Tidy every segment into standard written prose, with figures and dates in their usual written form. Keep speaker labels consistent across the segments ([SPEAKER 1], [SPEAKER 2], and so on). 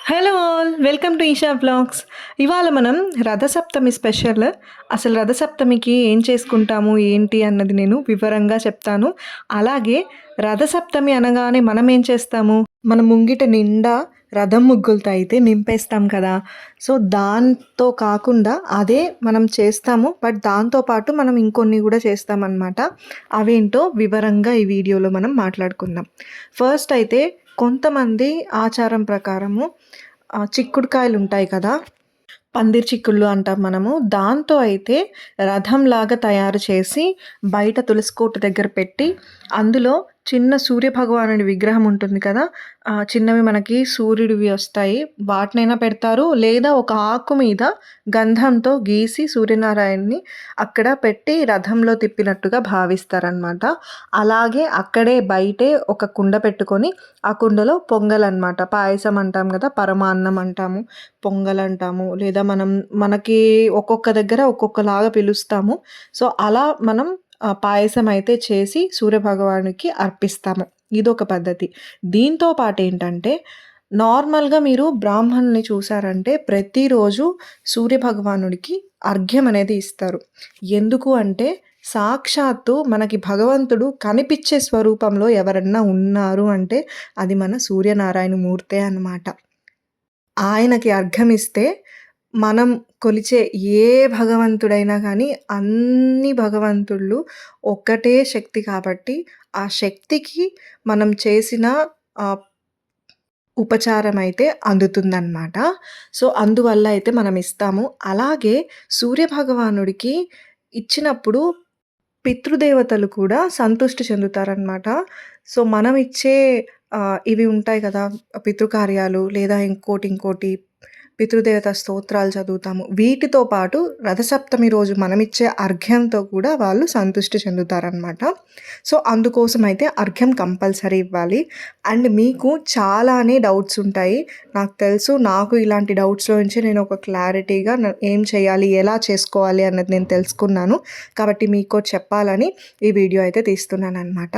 [SPEAKER 1] Hello all welcome to Eesha vlogs. ఇవాళ మనం Rathasaptami special. అసలు రథసప్తమికి ఏం చేసుకుంటాము ఏంటి అన్నది నేను వివరంగా చెప్తాను. అలాగే రథసప్తమి అనగానే మనం ఏం చేస్తాము, మన ముంగిట నిండా రథం ముగ్గులతో అయితే నింపేస్తాం కదా. సో దాంతో కాకుండా అదే మనం చేస్తాము, బట్ దాంతోపాటు మనం ఇంకొన్ని కూడా చేస్తామన్నమాట. అవేంటో వివరంగా ఈ వీడియోలో మనం మాట్లాడుకుందాం. ఫస్ట్ అయితే కొంతమంది ఆచారం ప్రకారము చిక్కుడుకాయలు ఉంటాయి కదా, పందిరి చిక్కుళ్ళు అంటాం మనము. దాంతో అయితే రథంలాగా తయారు చేసి బయట తులసికోట దగ్గర పెట్టి అందులో చిన్న సూర్యభగవానుడి విగ్రహం ఉంటుంది కదా, చిన్నవి మనకి సూర్యుడివి వస్తాయి, వాటినైనా పెడతారు. లేదా ఒక ఆకు మీద గంధంతో గీసి సూర్యనారాయణని అక్కడ పెట్టి రథంలో తిప్పినట్టుగా భావిస్తారనమాట. అలాగే అక్కడే బయటే ఒక కుండ పెట్టుకొని ఆ కుండలో పొంగల్ అనమాట, పాయసం అంటాం కదా, పరమాన్నం అంటాము, పొంగల్ అంటాము, లేదా మనకి ఒక్కొక్క దగ్గర ఒక్కొక్కలాగా పిలుస్తాము. సో అలా మనం పాయసం అయితే చేసి సూర్యభగవానుడికి అర్పిస్తాము. ఇదొక పద్ధతి. దీంతో పాటు ఏంటంటే, నార్మల్గా మీరు బ్రాహ్మణుని చూసారంటే ప్రతిరోజు సూర్యభగవానుడికి అర్ఘ్యం అనేది ఇస్తారు. ఎందుకు అంటే సాక్షాత్తు మనకి భగవంతుడు కనిపించే స్వరూపంలో ఎవరన్నా ఉన్నారు అంటే అది మన సూర్యనారాయణ మూర్తే అన్నమాట. ఆయనకి అర్ఘ్యమిస్తే మనం కొలిచే ఏ భగవంతుడైనా కానీ అన్ని భగవంతుళ్ళు ఒక్కటే శక్తి కాబట్టి ఆ శక్తికి మనం చేసిన ఉపచారం అయితే అందుతుందన్నమాట. సో అందువల్ల అయితే మనం ఇస్తాము. అలాగే సూర్యభగవానుడికి ఇచ్చినప్పుడు పితృదేవతలు కూడా సంతృష్టి చెందుతారనమాట. సో మనం ఇచ్చే ఇవి ఉంటాయి కదా, పితృకార్యాలు లేదా ఇంకోటి పితృదేవత స్తోత్రాలు చదువుతాము. వీటితో పాటు రథసప్తమి రోజు మనమిచ్చే అర్ఘ్యంతో కూడా వాళ్ళు సంతృష్టి చెందుతారనమాట. సో అందుకోసం అయితే అర్ఘ్యం కంపల్సరీ ఇవ్వాలి. అండ్ మీకు చాలానే డౌట్స్ ఉంటాయి, నాకు తెలుసు. నాకు ఇలాంటి డౌట్స్లో నుంచి నేను ఒక క్లారిటీగా ఏం చేయాలి, ఎలా చేసుకోవాలి అన్నది నేను తెలుసుకున్నాను. కాబట్టి మీకు చెప్పాలని ఈ వీడియో అయితే తీస్తున్నాను అనమాట.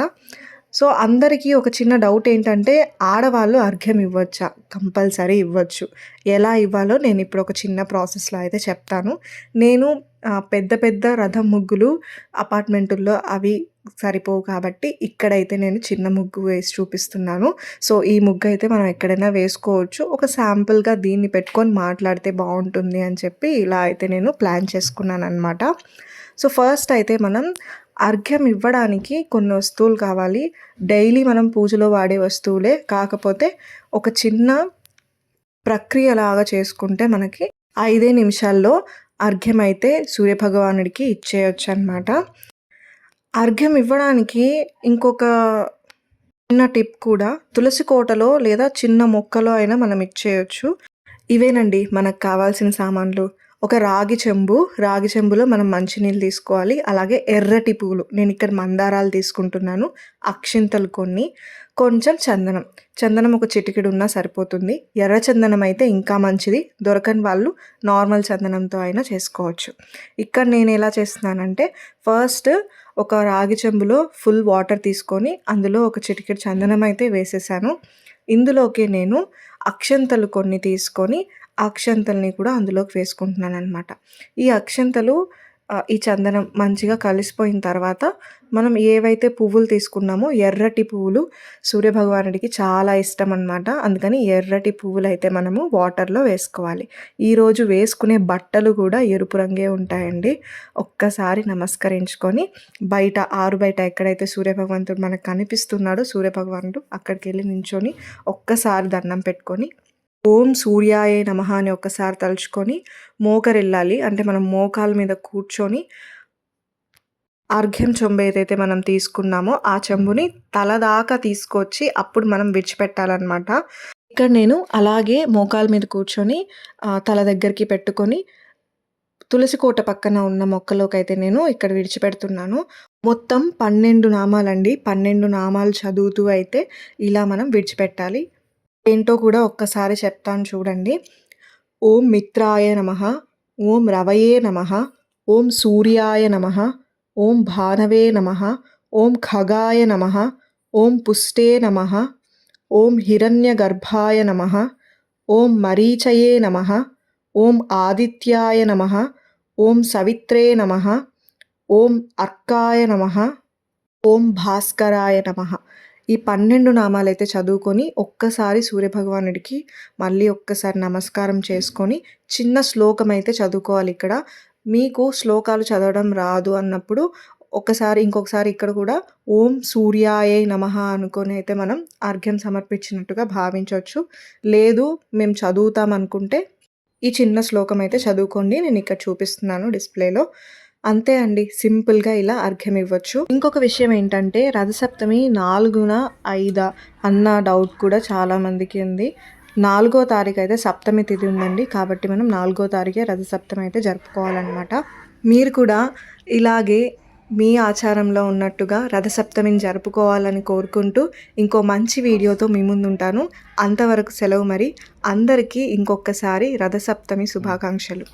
[SPEAKER 1] సో అందరికీ ఒక చిన్న డౌట్ ఏంటంటే, ఆడవాళ్ళు అర్ఘ్యం ఇవ్వచ్చా? కంపల్సరీ ఇవ్వచ్చు. ఎలా ఇవ్వాలో నేను ఇప్పుడు ఒక చిన్న ప్రాసెస్లో అయితే చెప్తాను. నేను పెద్ద పెద్ద రథం ముగ్గులు అపార్ట్మెంటుల్లో అవి సరిపోవు కాబట్టి ఇక్కడైతే నేను చిన్న ముగ్గు వేసి చూపిస్తున్నాను. సో ఈ ముగ్గు అయితే మనం ఎక్కడైనా వేసుకోవచ్చు. ఒక శాంపుల్గా దీన్ని పెట్టుకొని మాట్లాడితే బాగుంటుంది అని చెప్పి ఇలా అయితే నేను ప్లాన్ చేసుకున్నాను అనమాట. సో ఫస్ట్ అయితే మనం అర్ఘ్యం ఇవ్వడానికి కొన్ని వస్తువులు కావాలి. డైలీ మనం పూజలో వాడే వస్తువులే, కాకపోతే ఒక చిన్న ప్రక్రియలాగా చేసుకుంటే మనకి 5 నిమిషాల్లో అర్ఘ్యం అయితే సూర్యభగవానుడికి ఇచ్చేయచ్చు అనమాట. అర్ఘ్యం ఇవ్వడానికి ఇంకొక చిన్న టిప్ కూడా, తులసి కోటలో లేదా చిన్న మొక్కలో అయినా మనం ఇచ్చేయచ్చు. ఇవేనండి మనకు కావాల్సిన సామాన్లు. ఒక రాగి చెంబులో మనం మంచినీళ్ళు తీసుకోవాలి. అలాగే ఎర్రటి పువ్వులు, నేను ఇక్కడ మందారాలు తీసుకుంటున్నాను, అక్షింతలు కొన్ని, కొంచెం చందనం ఒక చిటికెడు ఉన్నా సరిపోతుంది. ఎర్ర చందనం అయితే ఇంకా మంచిది, దొరకని వాళ్ళు నార్మల్ చందనంతో అయినా చేసుకోవచ్చు. ఇక్కడ నేను ఎలా చేస్తున్నానంటే, ఫస్ట్ ఒక రాగి చెంబులో ఫుల్ వాటర్ తీసుకొని అందులో ఒక చిటికెడు చందనం అయితే వేసేసాను. ఇందులోకి నేను అక్షంతలు కొన్ని తీసుకొని అక్షంతల్ని కూడా అందులోకి వేసుకుంటున్నాను అనమాట. ఈ అక్షంతలు ఈ చందనం మంచిగా కలిసిపోయిన తర్వాత మనం ఏవైతే పువ్వులు తీసుకున్నామో, ఎర్రటి పువ్వులు సూర్యభగవానుడికి చాలా ఇష్టం అనమాట. అందుకని ఎర్రటి పువ్వులు అయితే మనము వాటర్లో వేసుకోవాలి. ఈరోజు వేసుకునే బట్టలు కూడా ఎరుపు రంగే ఉంటాయండి. ఒక్కసారి నమస్కరించుకొని ఆరు బయట ఎక్కడైతే సూర్యభగవంతుడు మనకు కనిపిస్తున్నాడో సూర్యభగవానుడు, అక్కడికి వెళ్ళి నించొని ఒక్కసారి దండం పెట్టుకొని ఓం సూర్యాయ నమః అని ఒక్కసారి తలుచుకొని మోకరిల్లాలి. అంటే మనం మోకాల మీద కూర్చొని అర్ఘ్యం చెంబు ఏదైతే మనం తీసుకున్నామో ఆ చెంబుని తల దాకా తీసుకొచ్చి అప్పుడు మనం విడిచిపెట్టాలన్నమాట. ఇక్కడ నేను అలాగే మోకాల మీద కూర్చొని తల దగ్గరికి పెట్టుకొని తులసి కోట పక్కన ఉన్న మొక్కలోకి అయితే నేను ఇక్కడ విడిచిపెడుతున్నాను. మొత్తం 12 నామాలండి. 12 నామాలు చదువుతూ అయితే ఇలా మనం విడిచిపెట్టాలి. ఏంటో కూడా ఒక్కసారి చెప్తాను చూడండి. ఓం మిత్రాయ నమః, ఓం రవయే నమః, ఓం సూర్యాయ నమః, ఓం భానవే నమః, ఓం ఖగాయ నమః, ఓం పుష్టే నమః, ఓం హిరణ్యగర్భాయ నమః, ఓం మరీచయే నమః, ఓం ఆదిత్యాయ నమః, ఓం సవిత్రే నమః, ఓం అర్కాయ నమః, ఓం భాస్కరాయ నమః. ఈ 12 నామాలైతే చదువుకొని ఒక్కసారి సూర్యభగవానుడికి మళ్ళీ ఒక్కసారి నమస్కారం చేసుకొని చిన్న శ్లోకం అయితే చదువుకోవాలి ఇక్కడ. మీకు శ్లోకాలు చదవడం రాదు అన్నప్పుడు ఇంకొకసారి ఇక్కడ కూడా ఓం సూర్యాయై నమః అనుకొని అయితే మనం అర్ఘ్యం సమర్పించినట్టుగా భావించవచ్చు. లేదు మేము చదువుతాం అనుకుంటే ఈ చిన్న శ్లోకం అయితే చదువుకోండి. నేను ఇక్కడ చూపిస్తున్నాను డిస్ప్లేలో. అంతే అండి. సింపుల్‌గా ఇలా అర్ఘ్యం ఇవ్వచ్చు. ఇంకొక విషయం ఏంటంటే రథసప్తమి 4న, 5 అన్న డౌట్ కూడా చాలామందికి ఉంది. 4వ తారీఖు అయితే సప్తమి తిథి ఉందండి. కాబట్టి మనం 4వ తారీఖే రథసప్తమి అయితే జరుపుకోవాలన్నమాట. మీరు కూడా ఇలాగే మీ ఆచారంలో ఉన్నట్టుగా రథసప్తమిని జరుపుకోవాలని కోరుకుంటూ ఇంకో మంచి వీడియోతో మీ ముందుంటాను. అంతవరకు సెలవు మరి. అందరికీ ఇంకొకసారి రథసప్తమి శుభాకాంక్షలు.